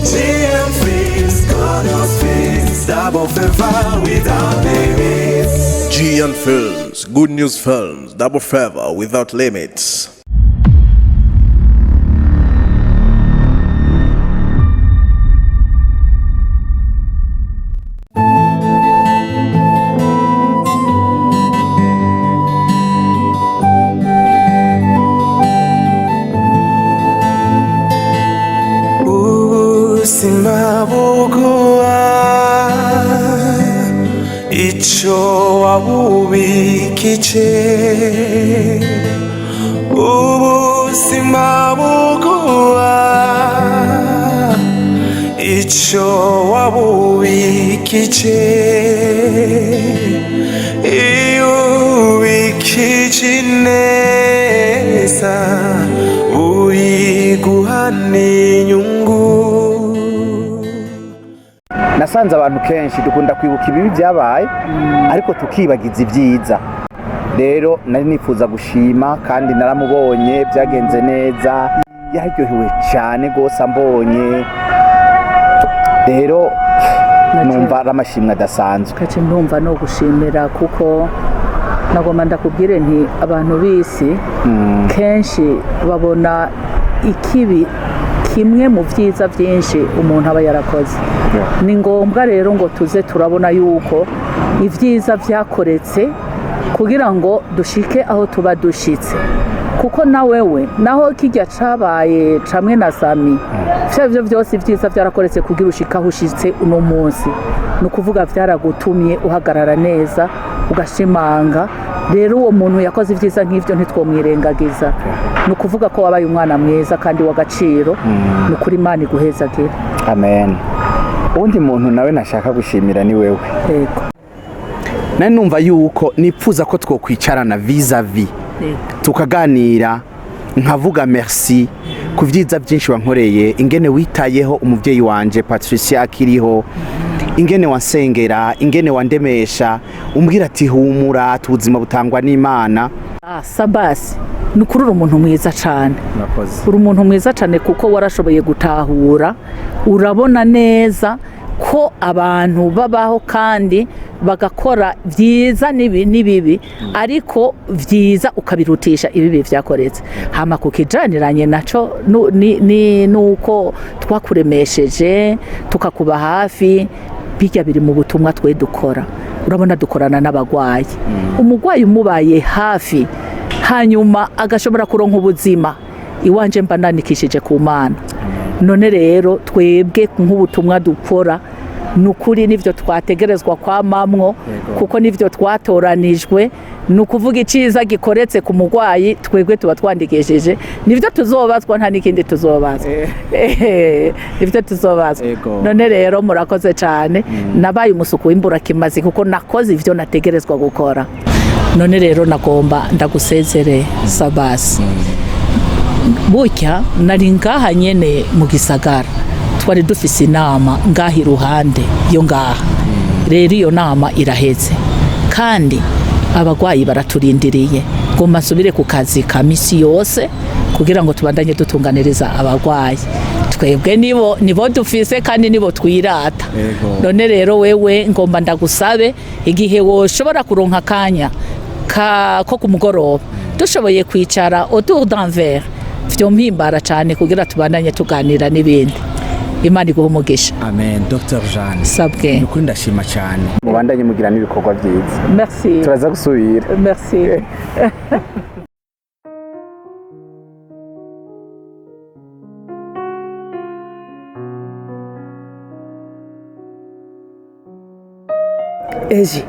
GM Films, God knows films, double favor without limits. GM Films, good news films, double favor without limits. Simabuguwa icho wabubikije ubuzima buguwa icho wabubikije iyo ubikije neza uyiguhana inyungu. Nasanze abantu kenshi dukunda kwibuka ibibi byabaye ariko tukibagiza ibyiza. Rero nari nifuza gushima kandi naramubonye byagenze neza, yaryohewe cyane gose ambonye. Rero numva aramashimwe adasanzwe. Kace ndumva no gushimira kuko nagomba ndakubwire nti abantu bisi kenshi babona ikibi kimwe mu byiza byinshi umuntu aba yarakoze. Ni ngombwa rero ngo tuze turabona yuko ibyiza byakoretse kugira ngo dushike aho tuba dushitse, kuko nawewe naho kijya cabaye camwe na Sami byo byose ibyiza byarakoretse kugira ushika aho ushitse uno munsi. No kuvuga byaragutumye uhagarara neza ugashimanga. Rero uwo muntu yakoze ibyiza nk'ivyo ntitwomwirengagiza. No kuvuga ko wabaye umwana mwiza kandi w'agaciro. No kuri Imana iguhezagire. Amen. Undi muntu nawe nashaka gushimira ni wewe. Yego. Nani numva yuko nipfuza ko twokwicarana vis-a-vis tukaganira nkavuga merci ku vyiza byinshi wankoreye, ingene witayeho umuvyeyi wanje Patricia akiriho, ingene wansengera, ingene wandemesha, umbwira ati humura tubuzima butangwa n'Imana. Sabasi nukurura umuntu mwiza cyane. Nakoze. Uri umuntu mwiza cyane kuko warashoboye gutahura, urabona neza ko abantu babaho kandi bagakora byiza nibibi ariko byiza ukabirutisha ibibi byakoretse. Hama kukijaniranye naco nuko twakuremesheje tukakuba hafi, bijya biri mu butumwa twe dukora. Urabona dukorana n'abagwayi. Umugwayi umubaye hafi hanyuma agashobora kuronka ubuzima, iwanje mba nanikishije ku Mana. None rero twebwe nk'ubutumwa dukora nukuri nivyo twategerezwa kwa mamwo kuko nivyo twatoranijwe. Nukuvuga iciza gikoretse ku mugwayi twebwe tuba twandikesheje nivyo tuzobazwa, nta nikindi tuzobazwa. Nivyo tuzobazwa. None rero murakoze cyane. Nabaye umusuku w'imbura kimazi kuko nakoze ivyo nategerezwa gukora. None rero nagomba ndagusezere Sabasi. Bucya nari ngaha nyene mu gisagara, twari dufise inama ngaha iruhande yo ngaha. Rero iyo nama iraheze kandi abagwayi baraturindiriye ngo masubire ku kazi ka misi yose kugira ngo tubandanye dutunganiriza abagwayi. Twebwe nibo dufise kandi nibo twirata. None rero wewe ngomba ndagusabe igihe woshobora kuronka akanya ko kumugoroba dushoboye kwicara autour d'un verre, vyo mpimbara cyane kugira tubandanye tuganira n'ibindi. Imana iguhe umugisha. Amen. Dr. Jeanne. Sabwe. Nukuri ndashima cyane. Mubandanye mugira n'ibikorwa byiza. Merci. Turaza gusubira. Merci. Eji.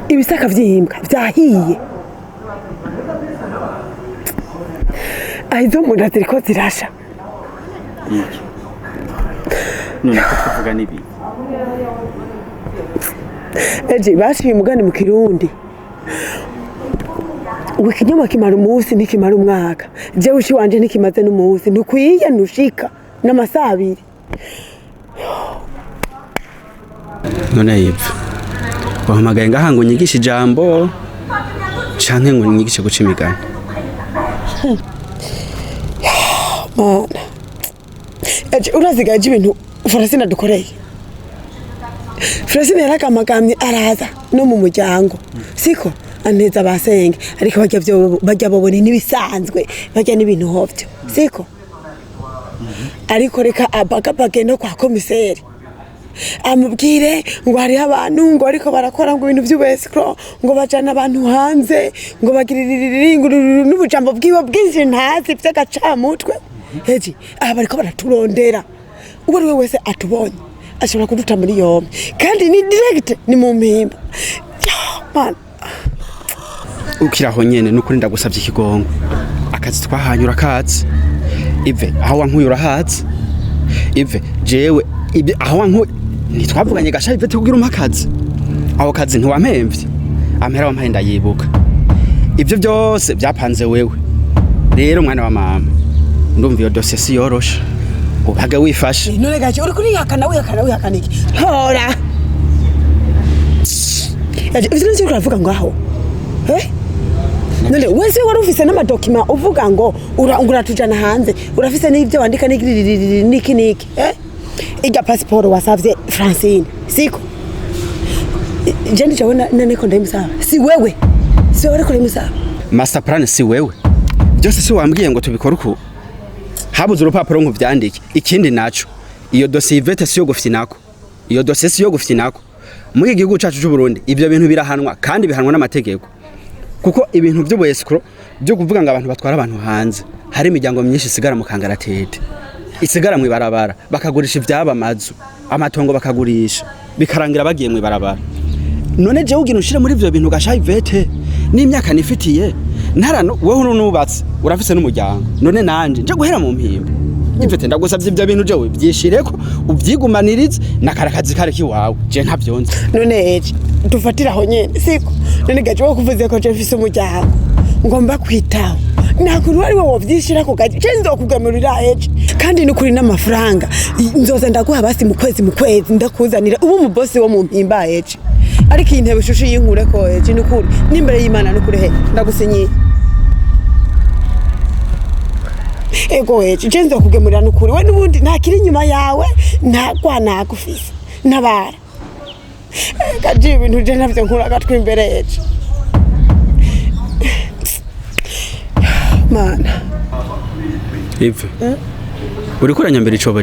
Ibisaka vyimbwa vyahiye. Aizo munda ziriko zirasha. None ko tuvuga nibi. Eji bashi mugani mu Kirundi. Wikinyoma kimara umunsi nikimara umwaka. Je ushi wanje nikimaze n'umunsi ntukwiye nushika n'amasabiri. None Yvette, wahamagaye ngaha ngo nyigishe ijambo canke ngo nyigishe guca imigani? Mana, urazigaje ibintu Francine dukoreye. Francine yaragamagamye araza no mu muryango siko aneza basenge ariko bajya babone nibisanzwe bajya n'ibintu hovyo siko ariko reka bagenda kwa komiseri amubwire ngo hari abantu ngo ariko barakora ngo ibintu by'ubescro ngo bajana abantu hanze ngo bagiririringo n'ubujambo bwiwe bwinshi ntazi by'agacamutwe heji bariko baraturondera uwo ari we wese atubonye ashobora kuduta muri yombi kandi ni direct ni mu mpimba man ukiraho nyene n'ukuri ndagusavye ikigongo akazi twahanyura kazi Ive aho wankuyura hatsi Ive jewe aho wankuye ntitwavuganye gasha Yvette kugira umakazi aho kazi ntiwampemvye amera wampaye ndayibuka ivyo byose byapanze wewe rero mwana wa mama ndumva iyo dossier si yoroshe ubaga wifashe none gaje uri kuri wihakana iki hora ivyo nzi uravuga ngaho none wese wari ufise n'amadokima uvuga ngo uratujana hanze urafise n'ibyo wandika niki ijya passport wasavye Francine siko jendi chabona nane ko ndayimusaba si wewe ko ndayimusaba master plan si wewe byose si wambwiye ngo tubikora uko habuze urupapuro ngo vyandike ikindi naco iyo dossier Yvette si yo gufyinako iyo dossier si yo gufyinako mu gihugu cacu cy'u Burundi ibyo bintu birahanwa kandi bihanwa n'amategeko kuko ibintu by'ubescro byo kuvuga ngo abantu batwara abantu hanze hari imiryango myinshi isigara mu kangaratete isigara mu ibarabara bakagurisha ivyaba amazu amatongo bakagurisha bikarangira bagiye mu ibarabara none je ugira ushire muri ivyo bintu gasha Yvette n'imyaka nifitiye ntarano wowe nubatse urafise n'umuryango none nanje nje guhera mu mpimba Yvette ndagusavye ibyo bintu jewe byishireko uvyigumanirize nakarakazi kare kiwawe je ntavyonze none dufatira aho nyene siko none gaje wo kuvuze ko je mfise umuryango ngomba kwitaho nakuru ari wowe vyishira ko gaje cenzo kugamurira kandi nukuri n'amafaranga nzoza ndaguha basi mu kwezi ndakuzanira ubu mu boss wo mu mpimba ariko intebe shushu yinkure ko nukuri n'imbere y'Imana nukuri ndagusinyiye ego cenzo kugemurira nukuri we nubundi ntakiri nyuma yawe ntagwa nagufise nabara gaje ibintu je navyo nkura gatwe imbere mana Ive uri kuranya mbere icobo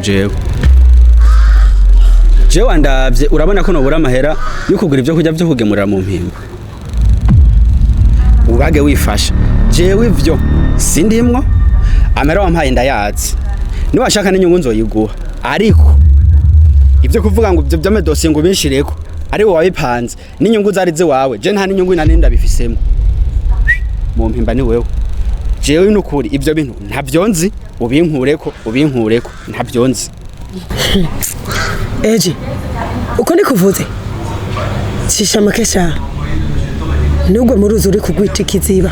jewe ndavye urabona ko nobura amahera yo kugura ivyo kujya byo kugemurira mu mpimba ubage wifasha jewe ivyo sindimwo amera wampaye ndayazi niwashaka n'inyungu nzoyiguha ariko ivyo kuvuga ngo ivyo by'amadosiye ngo binshireko ari wowe wabipanze n'inyungu zari wawe je nta n'inyungu nani ndabifisemo mu mpimba ni wewe jewe nukuri ivyo bintu ntavyonzi ubinkureko ntavyonzi uko nikuvuze shisha makesha nubwo muruzi uri kugwita ikiziba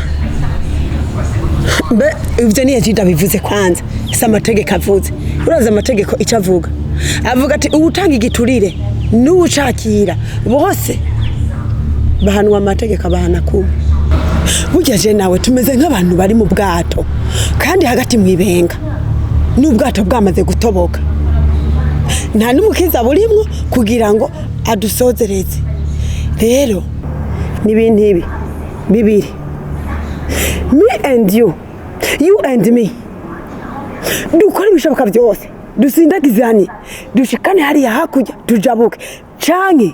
mbe ivyo ni Egide bivuze kwanza isa amategeko avuze uraza amategeko icavuga avuga ati ubutanga igiturire n'ubucakira bose bahanwa amategeko abahana kumwe burya je nawe tumeze nk'abantu bari mu bwato kandi hagati mu ibenga n'ubwato bwamaze gutoboka nta n'umukiza burimwo kugira ngo adusozereze rero n'ibintu ibi bibiri me and you and me dukora ibishoboka byose dusindagizanye dushikane hariya hakurya tujabuke canke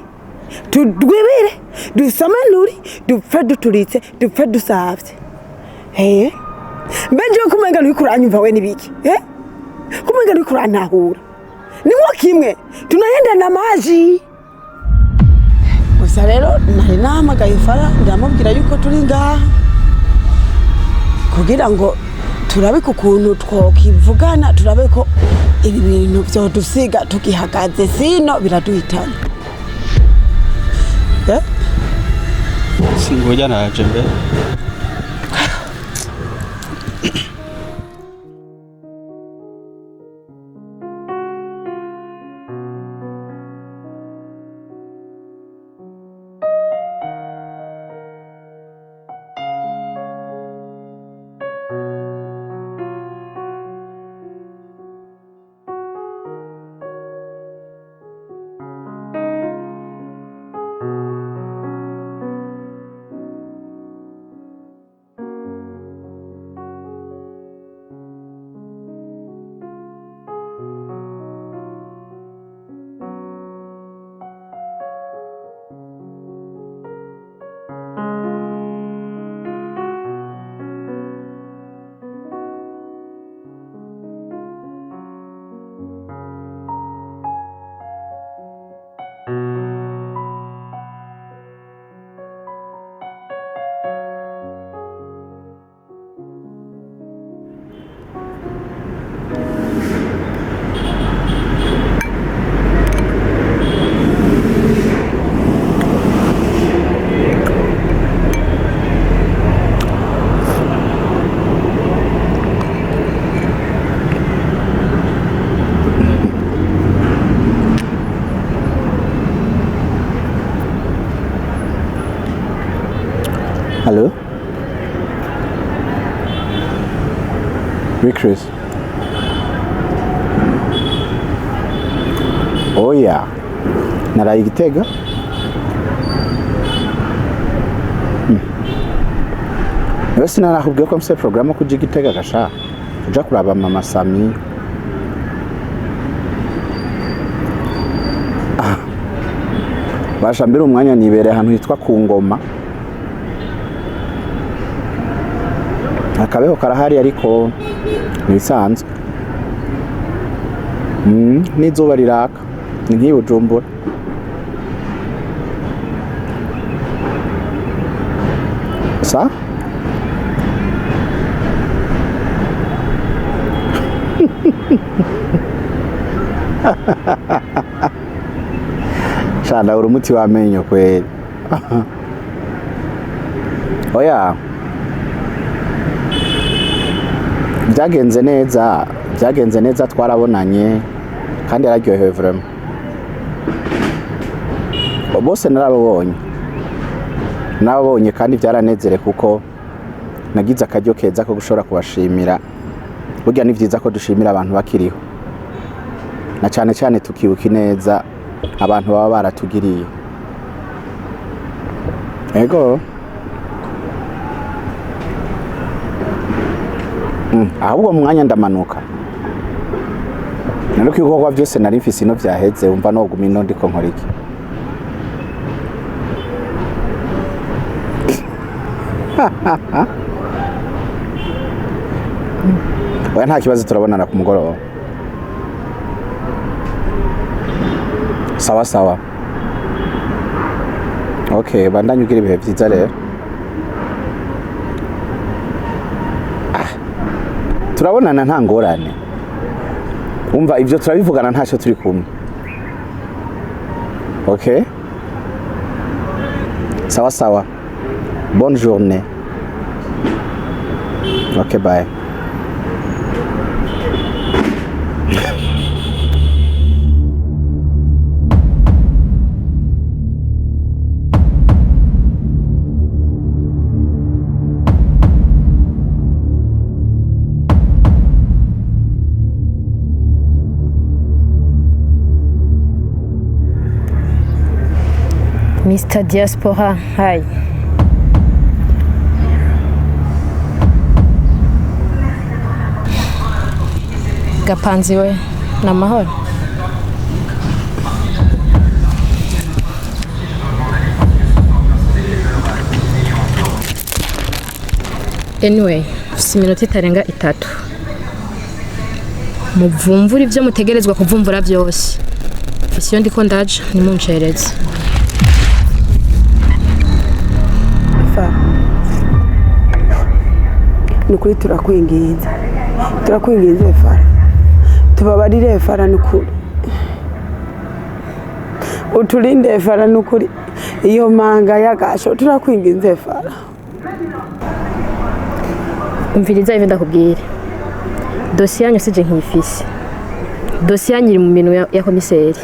tudwibire dusomanuri dupfe duturitse dupfe dusavye mbenje kumenga ntikuranyumva we nibiki kumenga ntikurantahura nimwo kimwe tunayenda na maji gusa rero nari nahamagaye Fara ndamubwira yuko turi ngaha kugira ngo turabe ukuntu twokivugana turabe ko ibi bintu byo dusiga tukihagaze sino biraduhitana singoja naje mbe Chris. Oya. Naraye Igitega. Wese narakubwiye ko mfite programme ku Igitega gasha. Uja kuraba mama Sami. Basha mbere umwanya nibere ahantu hitwa ku Ngoma. Akabeho karahari ariko nisanzwe. N'izuba riraka. Ni nk'iyo Bujumbura. Sa? Shana uri umuti w'amenyo kweli. Oya. Byagenze neza twarabonanye kandi yararyohewe vraiment. Bose narababonye kandi byaranezere kuko nagize akaryo keza ko gushobora kubashimira. Burya ni vyiza ko dushimira abantu bakiriho. Na cyane tukibuka neza abantu baba baratugiriye. Ego. Ahubwo mwanya ndamanuka. Naruko ibikorwa byose nari mfise ino vyaheze umva no guma ino ndiko nkora iki. Oya nta kibazo turabonana ku mugoroba. Sawa. Okay, bandanye ugira ibihe vyiza rero. Turabonana nta ngorane. Umva ivyo turabivugana ntacyo turi kumwe. Okay? Sawa. Bonne journée. Okay, bye. Mr. Diaspora, hi. Gapanzi we, na mahoro. Anyway, si minota itarenga 3. Muvumvura ivyo mutegerezwa kuvumvura byose. Isiyo ndiko ndaje ni muncereze. Nukuri turakwinginze Fara, tubabarire Fara nukuri, utulinde Fara nukuri, iyo manga yagasho turakwinginze Fara. Umviriza ivyo ndakubwira, dosiye yanyu sije nkifise, dosiye yanyu iri mu minwe ya komiseri.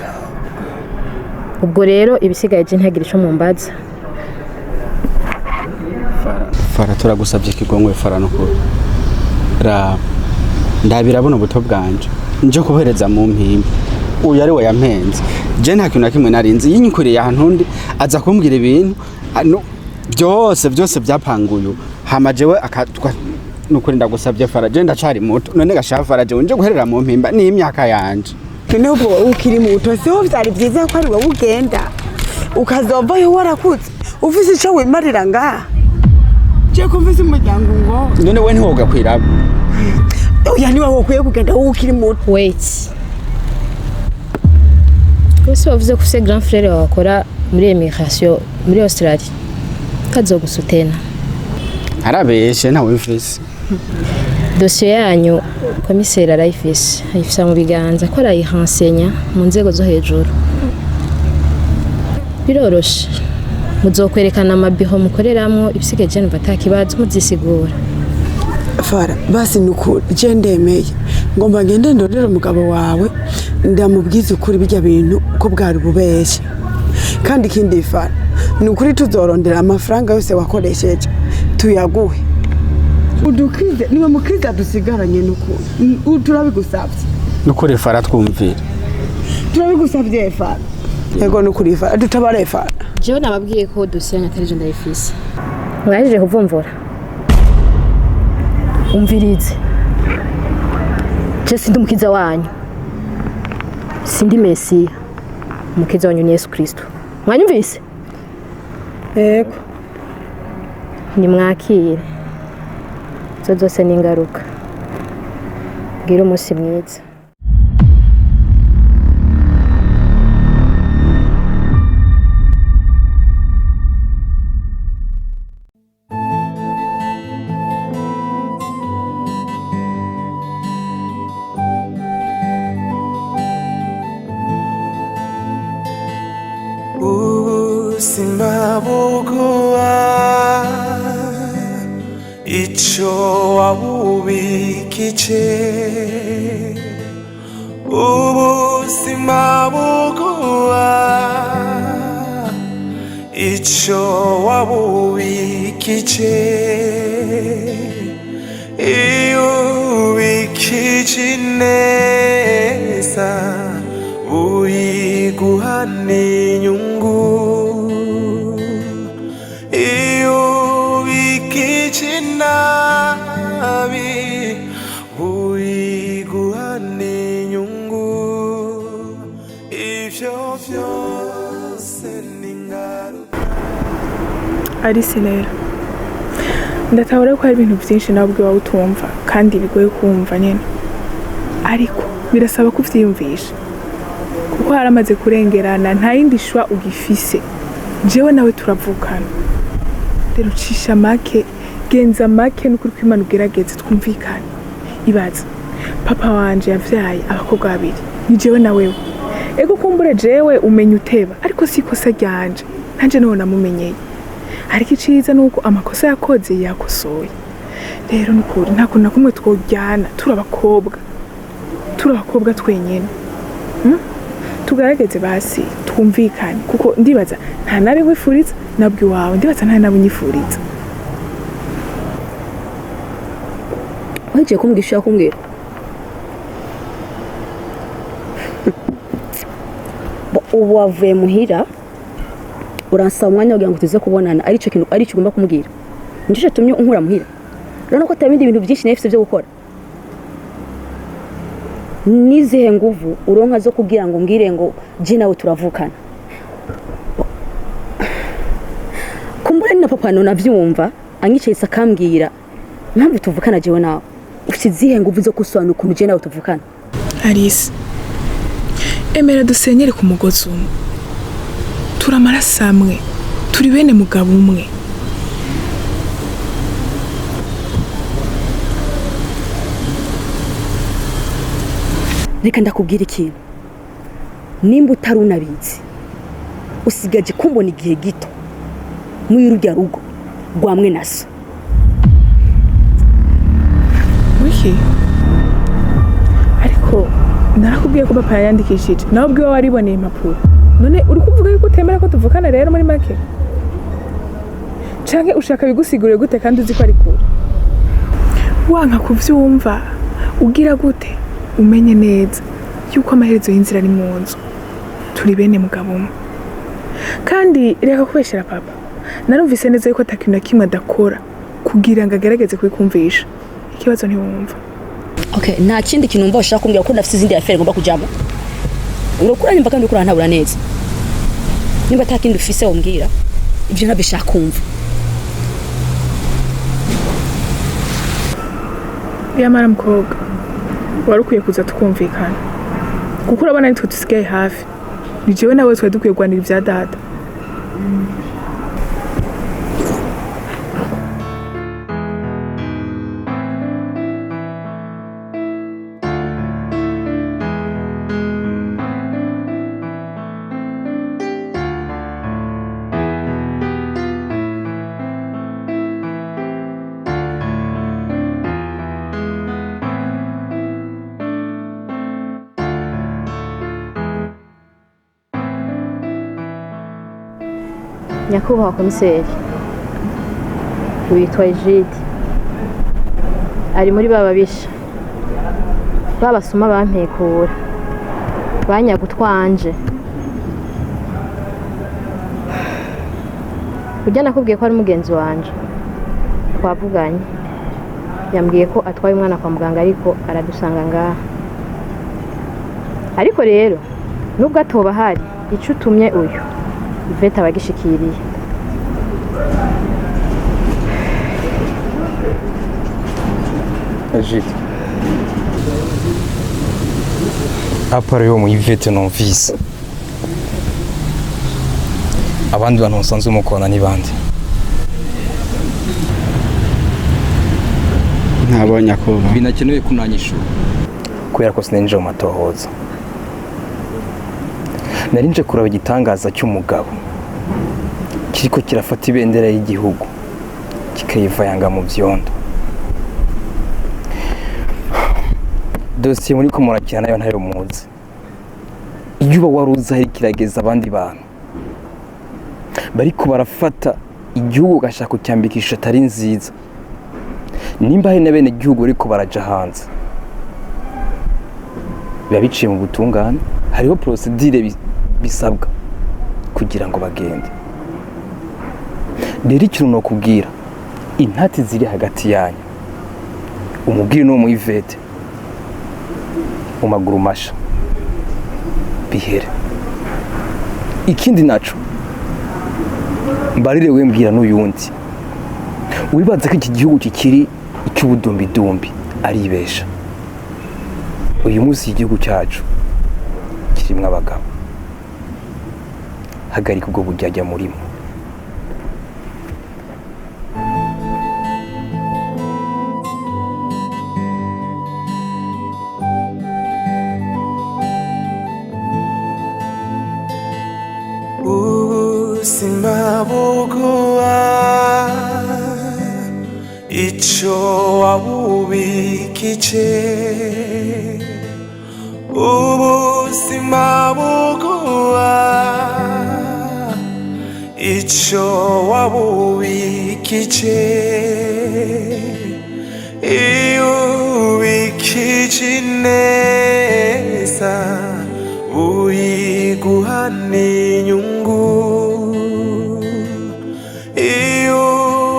Ubwo rero ibisigaye je ntagira ico mumbaza. Fara turagusabye kigongwe Fara nukuri. Ndabira buno buto bwanje nje kuhereza mu mpimba. Uyu ari we yampenze. Je nta kintu na kimwe narinzi yinyikuriye ahantu ndi aza kumbwira ibintu byose byapanguye. Hama jewe akatwa nukuri ndagusabye Fara, je ndacari muto none gashafa Fara je nje guherera mu mpimba ni imyaka yanje. Noneho ubwo ukiri muto so vyari byiza ko ari wowe ugenda ukazovayo warakutse ufise ico wimarira ngaha. Je kumvise umuryango ngo none we ntiwoga kwiraba. Oya niwe wokwiye kugenda wowe ukiri muto. Wait. Ese wavuze ko se grand frère wakora muri immigration muri Australia. Kazogusutena. Arabeshe ntawe mfise. Dossier yanyu komiseri arayifise. Ayifisa mu biganza ko arayihansenya mu nzego zo hejuru. Biroroshe. Muzokwerekana amabiho mukoreramwo ibisigaje numva atakibazo muzisigura. Fara basi nukuri je ndemeye ngomba ngende ndorera umugabo wawe ndamubwiza ukuri bijya bintu ko bwari bubeshe. Kandi kindi Fara nukuri tuzorondera amafaranga yose wakoresheje tuyaguhe. udukize niwe mukiza dusigaranye n'ukuntu turabigusabye nukuri fara twumvira turabigusabye fara yego nukuri fara dutabare fara jewe nababwiye ko dosiye atari ndayifise mwaje kuvumvura umvirize je sindi umukiza wanyu sindi mesiya umukiza wanyu ni Yesu Kristo mwanyumvise yego nimwakire zose ni ingaruka gira umunsi mwiza ubuzima buguha icyo wabubikije ubuzima buguha icyo wabubikije iyo ubikije neza uyiguha n'inyungu iyo ubikije nabi uyiguha n'inyungu ibyo byose ni ingaruka. Alice rero ndatabura ko hari ibintu byinshi nawe ubwawe utumva kandi bigoye kumva nyine ariko birasaba kuvyiyumvisha kuko haramaze kurengerana nta yindi shwa ugifise jewe nawe turavukana rero ucisha make genza make n'ukuri kw'Imana ugerageze twumvikane ibaza papa wanje yavyaye abakobwa babiri ni jewe na wewe ego kumbure jewe umenya uteba ariko sikosa ryanje nanje naho namumenyeye ariko iciza nuko amakosa yakoze yakosoye rero nukuri nta kuntu nakumwe twojyana turabakobwa twenyene tugarageze basi twumvikane kuko ndibaza nta nabe wifuriza nabwo iwawe ndibaza nta nabe unyifuriza wagiye kumbwisha kumbwira ubu wavuye muhira uransaba umwanya kugira ngo tuze kubonana ari cyo kintu ari cyo ugomba kumubwira nicyo cyatumye unkura muhira urabona ko atabindi bintu byinshi nafise byo gukora nizihe nguvu uronka zo kugira ngo mbwire ngo je nawe turavukana kumbura na papa no navyumva anyicetse akambwira mpamvu tuvukana jewe nawe ufite izihe nguvu zo kusobanura ukuntu je nawe tuvukana Alice emera dusenyere ku mugozi umwe turamaraso amwe turi bene mugabo umwe reka ndakubwira ikintu nimba utari unabizi usigaje kumbona igihe gito muri rujya rugo rwamwe naso wiki ariko narakubwiye ko papa yandikishije nawe ubwiwe wariboneye impapuro none uri kuvuga yuko utemera ko tuvukana rero muri make canke ushaka bigusigurire gute kandi uzi ko ari kure wanka kuvyumva ugira gute umenye neza yuko amaherezo y'inzira ari mu nzu turi bene mugabo umwe kandi reka kubeshera papa narumvise neza yuko atakintu na kimwe adakora kugira ngo agerageze kubikumvisha ikibazo ntiwumva okay nta kindi kintu umva ushaka kumbwira ko ndafite izindi affaire ngomba kujamo urokura nimba kandi ukura ntabura neza nimba atakindi ufise wombwira ibyo ntabishaka kumva yamara mukobwa wari ukwiye kuza tukumvikana kuko urabona nitwe dusigaye hafi ni jewe nawe twari dukwiye kuganira ibya data nyakubahwa komiseri witwa Egide ari muri bababisha babasuma bampekura banyaga utwanje ujya nakubwiye ko ari mugenzi wanje twavuganye yambwiye ko atwaye umwana kwa muganga ariko aradusanga ngaha ariko rero nubwo atoba hari icyo utumye uyu Yvette abagishikiriye Egide apara yo mu Yvette numvise abandi bantu musanzwe mukona ni bande ntabonye ko binakenewe kunanyishura kubera ko sinenje mu matohoza narinje kuraba igitangaza cy'umugabo kiriko kirafata ibendera y'igihugu kikayivayanga mu byondo dosiye muri ko murakira nayo ntayo muzi iyo uba waruza hari kirageza abandi bantu bariko barafata igihugu gashaka kucyambikisha atari nziza nimba hari na bene igihugu ariko baraja hanze biba biciye mu butungane hariho procedure bisabwa kugira ngo bagende rero ikintu no kubwira intati ziri hagati yanyu umubwire no mu Yvette mu maguru masha bihere ikindi naco mbarire we mbwira n'uyundi wibaza ko iki gihugu kikiri icy'ubudumbidumbi aribesha uyu munsi igihugu cyacu kirimo abagabo hagarika ubwo bujyajya murimo ubuzima buguha icyo wabubikije ubuzima buguha icyo wabubikije iyo ubikije neza uyiguha n'inyungu iyo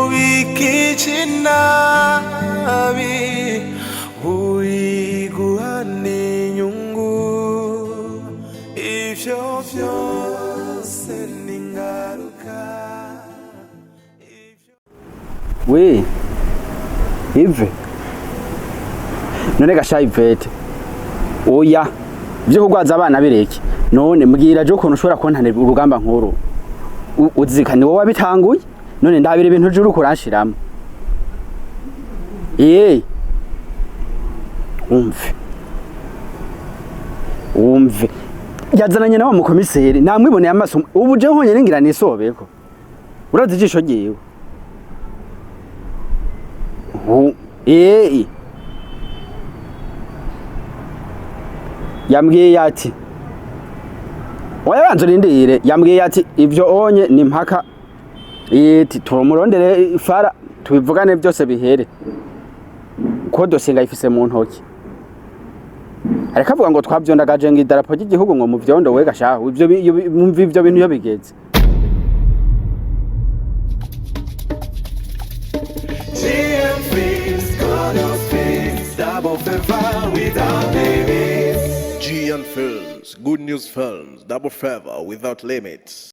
ubikije nabi uyiguha n'inyungu ibyo byose ni ingaruka we Yves none gasha Yvette oya byo kugwaza abana bireke none mbwira je ukuntu ushobora kontanira urugamba nkuru uzikane wowe wabitanguye none ndabira ibintu je uri kurashiramo umve yazananye nawe mu komiseri namwiboneye amaso ubu je nkonyene ngira nisobeko urazi ijisho giwe yambwiye ati wayabanza urindire yambwiye ati ibyo onye ni mpaka iti turumurondere fara tubivugane byose bihere ko dosiye ngayifise mu ntoki ariko avuga ngo twabyondagaje ngo idarapo ry'igihugu ngo mu byondo we gashaho ibyo mumva ibyo bintu yo bigeze Films, good news films, double favor without limits.